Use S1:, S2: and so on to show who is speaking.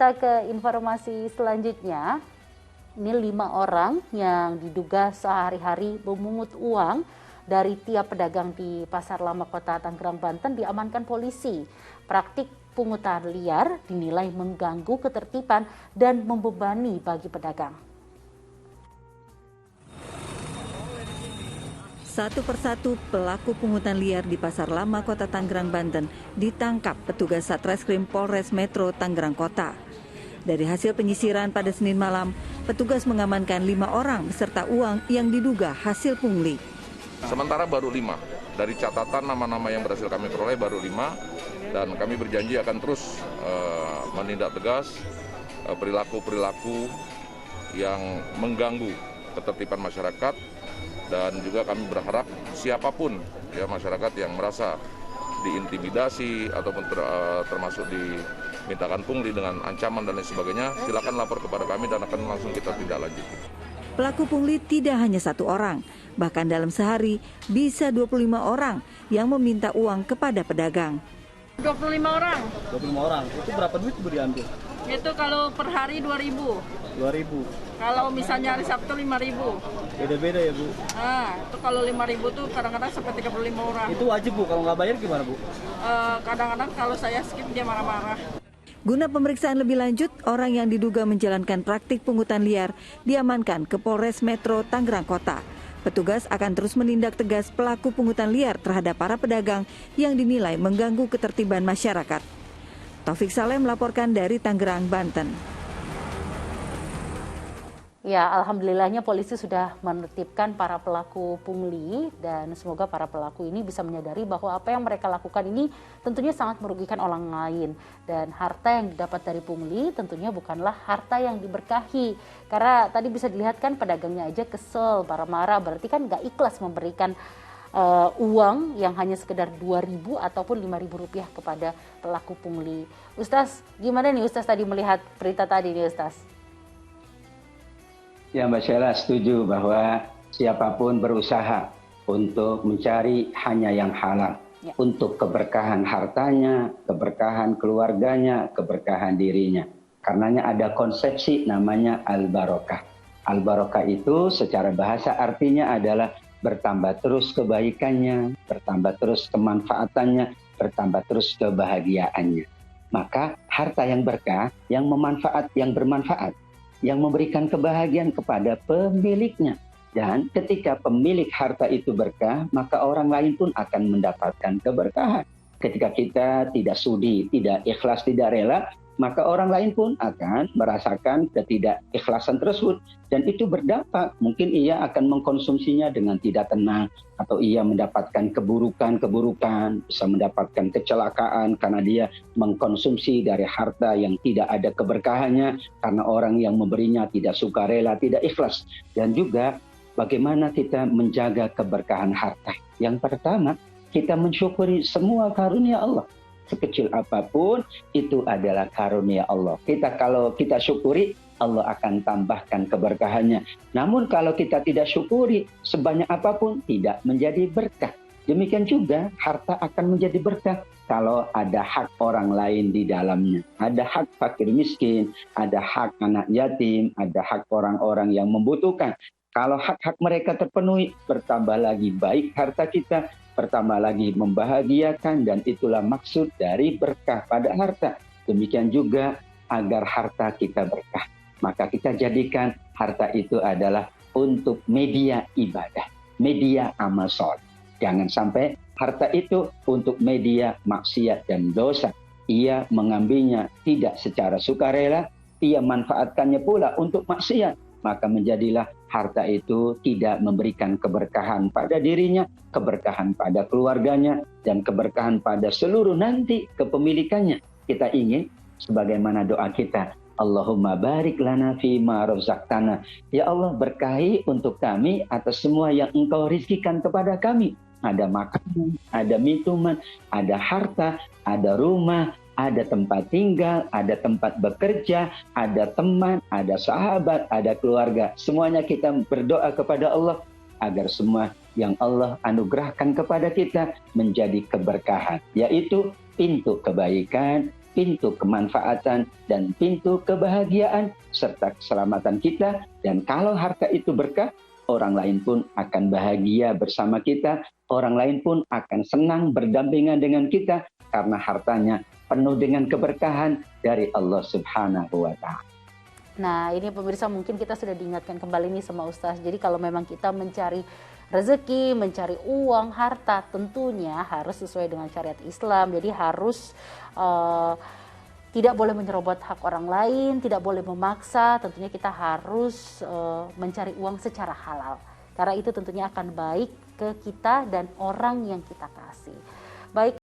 S1: Kita ke informasi selanjutnya. Ini 5 orang yang diduga sehari-hari memungut uang dari tiap pedagang di Pasar Lama Kota Tangerang, Banten diamankan polisi. Praktik pungutan liar dinilai mengganggu ketertiban dan membebani bagi pedagang.
S2: Satu persatu pelaku pungutan liar di Pasar Lama Kota Tangerang, Banten ditangkap petugas Satreskrim Polres Metro Tangerang Kota. Dari hasil penyisiran pada Senin malam, petugas mengamankan 5 orang beserta uang yang diduga hasil pungli.
S3: Sementara baru 5. Dari catatan nama-nama yang berhasil kami peroleh baru 5, dan kami berjanji akan terus menindak tegas perilaku-perilaku yang mengganggu ketertiban masyarakat, dan juga kami berharap siapapun ya masyarakat yang merasa diintimidasi ataupun termasuk dimintakan pungli dengan ancaman dan lain sebagainya, silakan lapor kepada kami dan akan langsung kita tindak lanjuti.
S2: Pelaku pungli tidak hanya 1 orang, bahkan dalam sehari bisa 25 orang yang meminta uang kepada pedagang.
S4: 25 orang.
S5: 25 orang. Itu berapa duit Bu diambil?
S4: Itu kalau per hari 2.000.
S5: 2.000.
S4: Kalau misalnya hari Sabtu 5.000.
S5: Beda-beda ya Bu?
S4: Nah, itu kalau 5.000 tuh kadang-kadang sampai 35 orang.
S5: Itu wajib Bu, kalau nggak bayar gimana Bu?
S4: Kadang-kadang kalau saya skip dia marah-marah.
S2: Guna pemeriksaan lebih lanjut, orang yang diduga menjalankan praktik pungutan liar diamankan ke Polres Metro Tangerang Kota. Petugas akan terus menindak tegas pelaku pungutan liar terhadap para pedagang yang dinilai mengganggu ketertiban masyarakat. Taufik Saleh melaporkan dari Tangerang, Banten.
S1: Ya, alhamdulillahnya polisi sudah menertibkan para pelaku pungli dan semoga para pelaku ini bisa menyadari bahwa apa yang mereka lakukan ini tentunya sangat merugikan orang lain, dan harta yang didapat dari pungli tentunya bukanlah harta yang diberkahi. Karena tadi bisa dilihat kan pedagangnya aja kesel, marah-marah, berarti kan nggak ikhlas memberikan uang yang hanya sekedar 2.000 ataupun 5.000 rupiah kepada pelaku pungli. Ustaz, gimana nih Ustaz tadi melihat berita tadi nih Ustaz?
S6: Ya Mbak Sheila, setuju bahwa siapapun berusaha untuk mencari hanya yang halal. Ya. Untuk keberkahan hartanya, keberkahan keluarganya, keberkahan dirinya. Karenanya ada konsepsi namanya al-barokah. Al-barokah itu secara bahasa artinya adalah bertambah terus kebaikannya, bertambah terus kemanfaatannya, bertambah terus kebahagiaannya. Maka harta yang berkah, yang bermanfaat, yang memberikan kebahagiaan kepada pemiliknya. Dan ketika pemilik harta itu berkah, maka orang lain pun akan mendapatkan keberkahan. Ketika kita tidak sudi, tidak ikhlas, tidak rela, maka orang lain pun akan merasakan ketidakikhlasan tersebut. Dan itu berdampak, mungkin ia akan mengkonsumsinya dengan tidak tenang, atau ia mendapatkan keburukan, bisa mendapatkan kecelakaan karena dia mengkonsumsi dari harta yang tidak ada keberkahannya, karena orang yang memberinya tidak sukarela, tidak ikhlas. Dan juga bagaimana kita menjaga keberkahan harta. Yang pertama, kita mensyukuri semua karunia Allah. Sekecil apapun, itu adalah karunia Allah. Kalau kita syukuri, Allah akan tambahkan keberkahannya. Namun kalau kita tidak syukuri, sebanyak apapun tidak menjadi berkah. Demikian juga harta akan menjadi berkah kalau ada hak orang lain di dalamnya. Ada hak fakir miskin, ada hak anak yatim, ada hak orang-orang yang membutuhkan. Kalau hak-hak mereka terpenuhi, bertambah lagi baik harta kita, bertambah lagi membahagiakan, dan itulah maksud dari berkah pada harta. Demikian juga agar harta kita berkah, maka kita jadikan harta itu adalah untuk media ibadah, media amal soleh. Jangan sampai harta itu untuk media maksiat dan dosa. Ia mengambilnya tidak secara sukarela, ia manfaatkannya pula untuk maksiat. Maka menjadilah harta itu tidak memberikan keberkahan pada dirinya, keberkahan pada keluarganya, dan keberkahan pada seluruh nanti kepemilikannya. Kita ingin sebagaimana doa kita, Allahumma barik lana fima razaqtana. Ya Allah, berkahi untuk kami atas semua yang Engkau rizkikan kepada kami. Ada makanan, ada minuman, ada harta, ada rumah, ada tempat tinggal, ada tempat bekerja, ada teman, ada sahabat, ada keluarga. Semuanya kita berdoa kepada Allah agar semua yang Allah anugerahkan kepada kita menjadi keberkahan, yaitu pintu kebaikan, pintu kemanfaatan, dan pintu kebahagiaan serta keselamatan kita. Dan kalau harta itu berkah, orang lain pun akan bahagia bersama kita, orang lain pun akan senang berdampingan dengan kita karena hartanya penuh dengan keberkahan dari Allah Subhanahu wa Ta'ala.
S1: Nah, ini pemirsa, mungkin kita sudah diingatkan kembali nih sama Ustaz. Jadi kalau memang kita mencari rezeki, mencari uang, harta, tentunya harus sesuai dengan syariat Islam. Jadi harus tidak boleh menyerobot hak orang lain, tidak boleh memaksa. Tentunya kita harus mencari uang secara halal. Karena itu tentunya akan baik ke kita dan orang yang kita kasih. Baik.